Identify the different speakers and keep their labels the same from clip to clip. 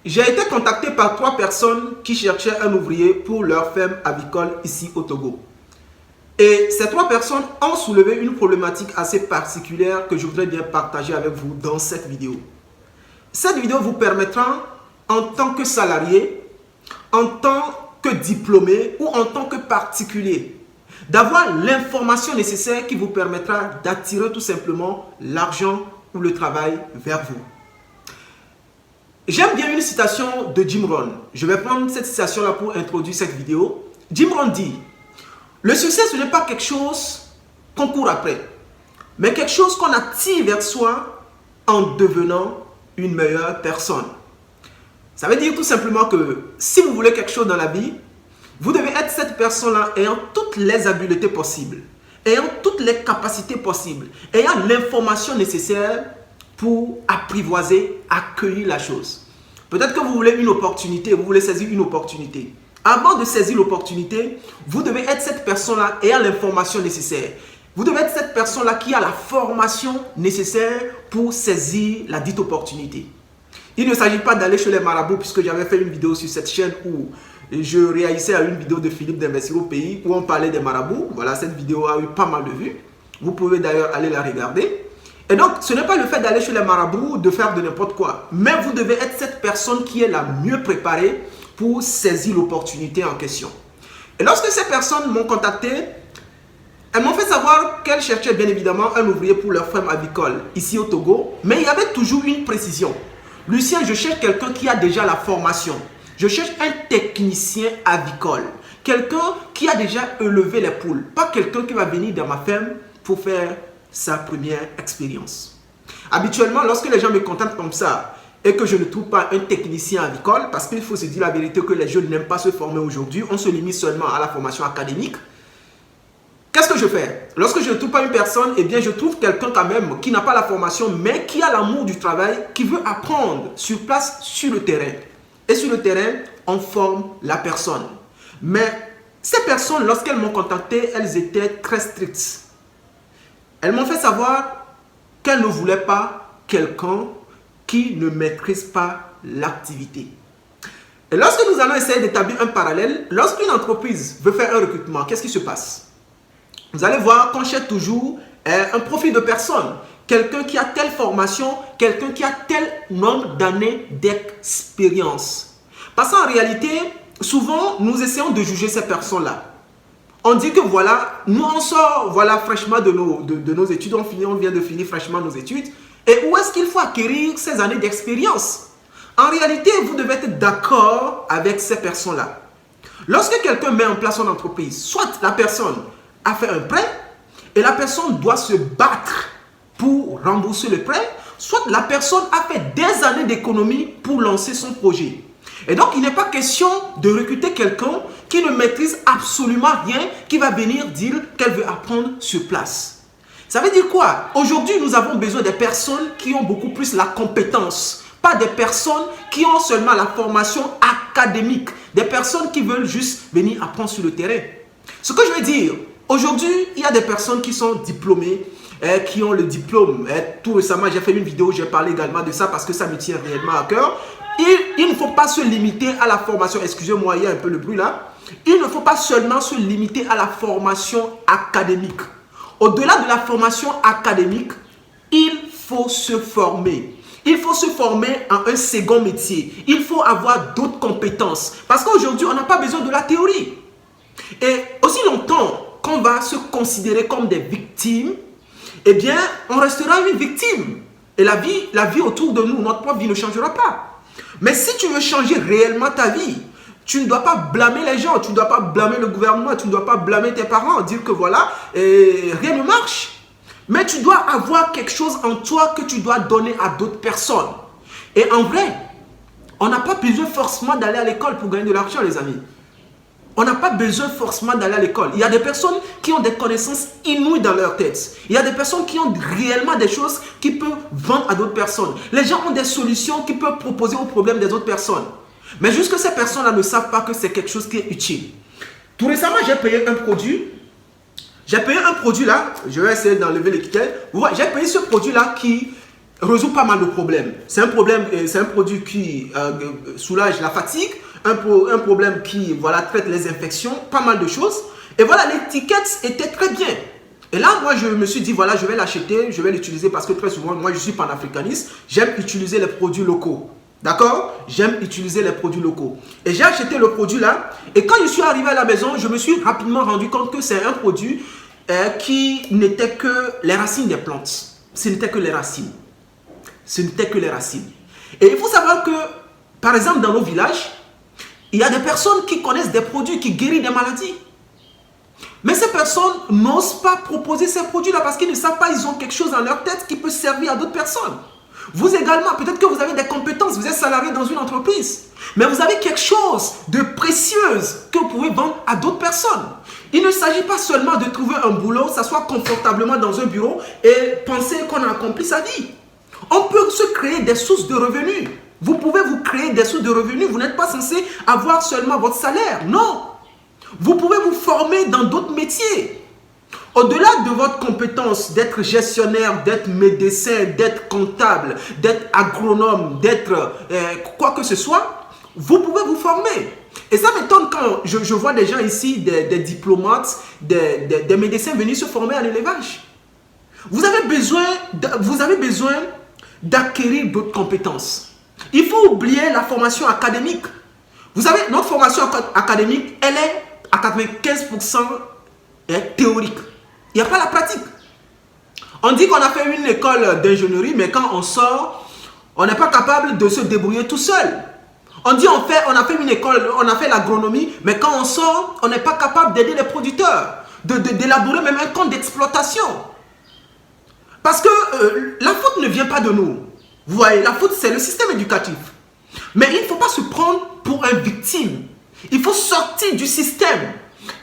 Speaker 1: J'ai été contacté par 3 personnes qui cherchaient un ouvrier pour leur ferme avicole ici au Togo. Et ces 3 personnes ont soulevé une problématique assez particulière que je voudrais bien partager avec vous dans cette vidéo. Cette vidéo vous permettra, en tant que salarié, en tant que diplômé ou en tant que particulier, d'avoir l'information nécessaire qui vous permettra d'attirer tout simplement l'argent ou le travail vers vous. J'aime bien une citation de Jim Rohn. Je vais prendre cette citation-là pour introduire cette vidéo. Jim Rohn dit: le succès, ce n'est pas quelque chose qu'on court après, mais quelque chose qu'on attire vers soi en devenant une meilleure personne. Ça veut dire tout simplement que si vous voulez quelque chose dans la vie, vous devez être cette personne-là ayant toutes les habiletés possibles, ayant toutes les capacités possibles, ayant l'information nécessaire pour apprivoiser, accueillir la chose. Peut-être que vous voulez une opportunité, vous voulez saisir une opportunité. Avant de saisir l'opportunité, vous devez être cette personne-là ayant l'information nécessaire. Vous devez être cette personne-là qui a la formation nécessaire pour saisir la dite opportunité. Il ne s'agit pas d'aller chez les marabouts, puisque j'avais fait une vidéo sur cette chaîne où je réagissais à une vidéo de Philippe d'Investir au Pays où on parlait des marabouts. Voilà, cette vidéo a eu pas mal de vues. Vous pouvez d'ailleurs aller la regarder. Et donc, ce n'est pas le fait d'aller chez les marabouts, de faire de n'importe quoi. Mais vous devez être cette personne qui est la mieux préparée pour saisir l'opportunité en question. Et lorsque ces personnes m'ont contacté, elles m'ont fait savoir qu'elles cherchaient bien évidemment un ouvrier pour leur ferme avicole ici au Togo. Mais il y avait toujours une précision. Lucien, je cherche quelqu'un qui a déjà la formation. Je cherche un technicien avicole. Quelqu'un qui a déjà élevé les poules. Pas quelqu'un qui va venir dans ma ferme pour faire sa première expérience. Habituellement, lorsque les gens me contactent comme ça et que je ne trouve pas un technicien avicole, parce qu'il faut se dire la vérité que les jeunes n'aiment pas se former aujourd'hui, on se limite seulement à la formation académique. Qu'est-ce que je fais? Lorsque je ne trouve pas une personne, eh bien je trouve quelqu'un quand même qui n'a pas la formation, mais qui a l'amour du travail, qui veut apprendre sur place, sur le terrain. Et sur le terrain, on forme la personne. Mais ces personnes, lorsqu'elles m'ont contacté, elles étaient très strictes. Elles m'ont fait savoir qu'elles ne voulaient pas quelqu'un qui ne maîtrise pas l'activité. Et lorsque nous allons essayer d'établir un parallèle, lorsqu'une entreprise veut faire un recrutement, qu'est-ce qui se passe? Vous allez voir qu'on cherche toujours un profil de personne. Quelqu'un qui a telle formation, quelqu'un qui a tel nombre d'années d'expérience. Parce qu'en réalité, souvent, nous essayons de juger ces personnes-là. On dit que voilà, nous on sort voilà, fraîchement de nos études, on vient de finir fraîchement nos études. Et où est-ce qu'il faut acquérir ces années d'expérience? En réalité, vous devez être d'accord avec ces personnes-là. Lorsque quelqu'un met en place son entreprise, soit la personne a fait un prêt et la personne doit se battre pour rembourser le prêt, soit la personne a fait des années d'économie pour lancer son projet. Et donc, il n'est pas question de recruter quelqu'un qui ne maîtrise absolument rien, qui va venir dire qu'elle veut apprendre sur place. Ça veut dire quoi? Aujourd'hui, nous avons besoin des personnes qui ont beaucoup plus la compétence, pas des personnes qui ont seulement la formation académique, des personnes qui veulent juste venir apprendre sur le terrain. Ce que je veux dire, aujourd'hui, il y a des personnes qui sont diplômées, qui ont le diplôme. Tout récemment, j'ai fait une vidéo, j'ai parlé également de ça parce que ça me tient réellement à cœur. Il ne faut pas se limiter à la formation, excusez-moi, il y a un peu le bruit là. Il ne faut pas seulement se limiter à la formation académique. Au-delà de la formation académique, il faut se former. Il faut se former en un second métier. Il faut avoir d'autres compétences. Parce qu'aujourd'hui, on n'a pas besoin de la théorie. Et aussi longtemps qu'on va se considérer comme des victimes, eh bien, on restera une victime. Et la vie autour de nous, notre propre vie ne changera pas. Mais si tu veux changer réellement ta vie, tu ne dois pas blâmer les gens, tu ne dois pas blâmer le gouvernement, tu ne dois pas blâmer tes parents, dire que voilà, rien ne marche. Mais tu dois avoir quelque chose en toi que tu dois donner à d'autres personnes. Et en vrai, on n'a pas besoin forcément d'aller à l'école pour gagner de l'argent, les amis. On n'a pas besoin forcément d'aller à l'école. Il y a des personnes qui ont des connaissances inouïes dans leur tête. Il y a des personnes qui ont réellement des choses qui peuvent vendre à d'autres personnes. Les gens ont des solutions qu'ils peuvent proposer aux problèmes des autres personnes. Mais juste que ces personnes-là ne savent pas que c'est quelque chose qui est utile. Tout récemment, j'ai payé un produit. J'ai payé un produit là. Je vais essayer d'enlever l'étiquette. Ouais, j'ai payé ce produit là qui résout pas mal de problèmes. C'est un produit qui soulage la fatigue, un problème qui voilà, traite les infections, pas mal de choses. Et voilà, l'étiquette était très bien. Et là, moi, je me suis dit, voilà, je vais l'acheter, je vais l'utiliser parce que très souvent, moi, je suis panafricaniste, j'aime utiliser les produits locaux. D'accord? J'aime utiliser les produits locaux. Et j'ai acheté le produit là. Et quand je suis arrivé à la maison, je me suis rapidement rendu compte que c'est un produit qui n'était que les racines des plantes. Ce n'était que les racines. Ce n'était que les racines. Et il faut savoir que, par exemple, dans nos villages, il y a des personnes qui connaissent des produits qui guérissent des maladies. Mais ces personnes n'osent pas proposer ces produits-là parce qu'ils ne savent pas, ils ont quelque chose dans leur tête qui peut servir à d'autres personnes. Vous également, peut-être que vous avez des compétences, vous êtes salarié dans une entreprise, mais vous avez quelque chose de précieux que vous pouvez vendre à d'autres personnes. Il ne s'agit pas seulement de trouver un boulot, s'asseoir confortablement dans un bureau et penser qu'on a accompli sa vie. On peut se créer des sources de revenus. Vous pouvez vous créer des sources de revenus. Vous n'êtes pas censé avoir seulement votre salaire. Non. Vous pouvez vous former dans d'autres métiers. Au-delà de votre compétence d'être gestionnaire, d'être médecin, d'être comptable, d'être agronome, d'être quoi que ce soit, vous pouvez vous former. Et ça m'étonne quand je vois des gens ici, des diplomates, des médecins venir se former à l'élevage. Vous avez besoin d'acquérir d'autres compétences. Il faut oublier la formation académique. Vous savez, notre formation académique, elle est à 95% théorique. Il n'y a pas la pratique. On dit qu'on a fait une école d'ingénierie, mais quand on sort, on n'est pas capable de se débrouiller tout seul. On dit on a fait une école, on a fait l'agronomie, mais quand on sort, on n'est pas capable d'aider les producteurs, d'élaborer même un compte d'exploitation. Parce que la faute ne vient pas de nous. Vous voyez, la faute, c'est le système éducatif. Mais il ne faut pas se prendre pour une victime. Il faut sortir du système.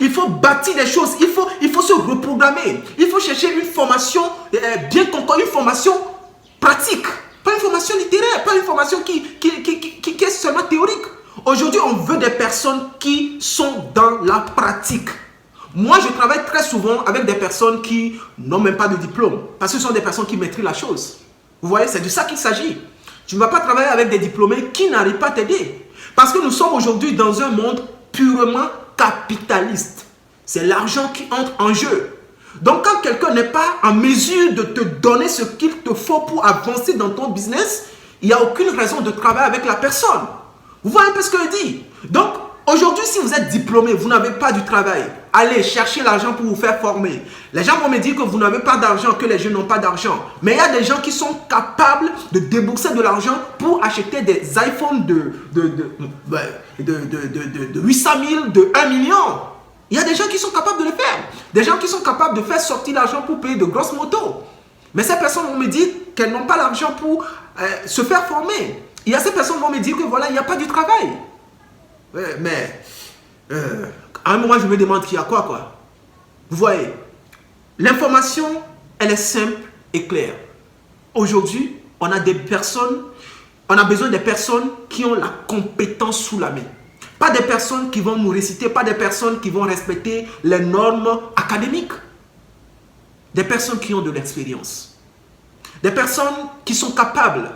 Speaker 1: Il faut bâtir des choses. Il faut se reprogrammer. Il faut chercher une formation bien concrète, une formation pratique. Pas une formation littéraire, pas une formation qui est seulement théorique. Aujourd'hui, on veut des personnes qui sont dans la pratique. Moi, je travaille très souvent avec des personnes qui n'ont même pas de diplôme. Parce que ce sont des personnes qui maîtrisent la chose. Vous voyez, c'est de ça qu'il s'agit. Tu ne vas pas travailler avec des diplômés qui n'arrivent pas à t'aider. Parce que nous sommes aujourd'hui dans un monde purement capitaliste. C'est l'argent qui entre en jeu. Donc, quand quelqu'un n'est pas en mesure de te donner ce qu'il te faut pour avancer dans ton business, il n'y a aucune raison de travailler avec la personne. Vous voyez un peu ce que je dis? Donc, aujourd'hui, si vous êtes diplômé, vous n'avez pas du travail, allez chercher l'argent pour vous faire former. Les gens vont me dire que vous n'avez pas d'argent, que les jeunes n'ont pas d'argent. Mais il y a des gens qui sont capables de débourser de l'argent pour acheter des iPhones de 800 000, de 1 million. Il y a des gens qui sont capables de le faire. Des gens qui sont capables de faire sortir l'argent pour payer de grosses motos. Mais ces personnes vont me dire qu'elles n'ont pas l'argent pour se faire former. Il y a ces personnes qui vont me dire que voilà, il n'y a pas du travail. Mais à un moment, je me demande qu'il y a quoi. Vous voyez, l'information, elle est simple et claire. Aujourd'hui, on a besoin des personnes qui ont la compétence sous la main. Pas des personnes qui vont nous réciter, pas des personnes qui vont respecter les normes académiques. Des personnes qui ont de l'expérience. Des personnes qui sont capables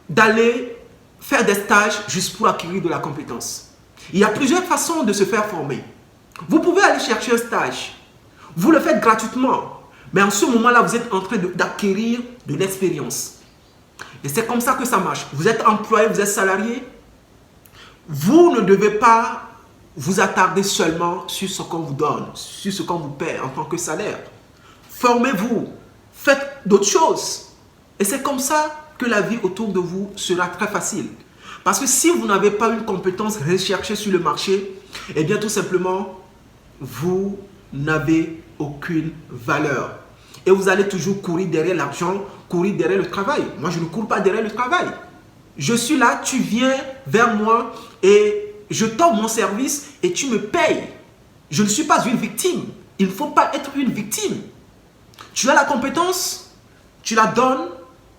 Speaker 1: d'aller faire des stages juste pour acquérir de la compétence. Il y a plusieurs façons de se faire former. Vous pouvez aller chercher un stage. Vous le faites gratuitement. Mais en ce moment-là, vous êtes en train d'acquérir de l'expérience. Et c'est comme ça que ça marche. Vous êtes employé, vous êtes salarié. Vous ne devez pas vous attarder seulement sur ce qu'on vous donne, sur ce qu'on vous paie en tant que salaire. Formez-vous. Faites d'autres choses. Et c'est comme ça que la vie autour de vous sera très facile. Parce que si vous n'avez pas une compétence recherchée sur le marché, eh bien tout simplement, vous n'avez aucune valeur. Et vous allez toujours courir derrière l'argent, courir derrière le travail. Moi, je ne cours pas derrière le travail. Je suis là, tu viens vers moi et je t'offre mon service et tu me payes. Je ne suis pas une victime. Il ne faut pas être une victime. Tu as la compétence, tu la donnes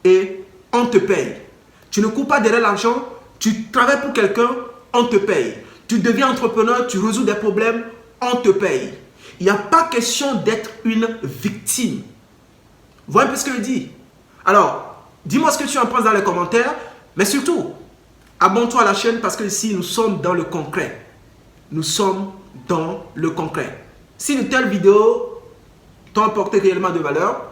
Speaker 1: et on te paye. Tu ne cours pas derrière l'argent, tu travailles pour quelqu'un, on te paye. Tu deviens entrepreneur, tu résous des problèmes, on te paye. Il n'y a pas question d'être une victime. Vous voyez un peu ce que je dis? Alors, Dis-moi ce que tu en penses dans les commentaires. Mais surtout, abonne-toi à la chaîne parce que ici, nous sommes dans le concret. Nous sommes dans le concret. Si de telles vidéos t'ont apporté réellement de valeur,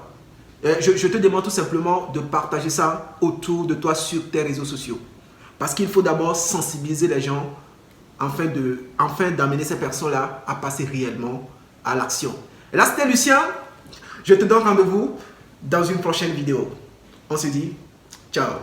Speaker 1: je te demande tout simplement de partager ça autour de toi sur tes réseaux sociaux. Parce qu'il faut d'abord sensibiliser les gens afin d'amener ces personnes-là à passer réellement à l'action. Et là, c'était Lucien. Je te donne rendez-vous dans une prochaine vidéo. On se dit ciao.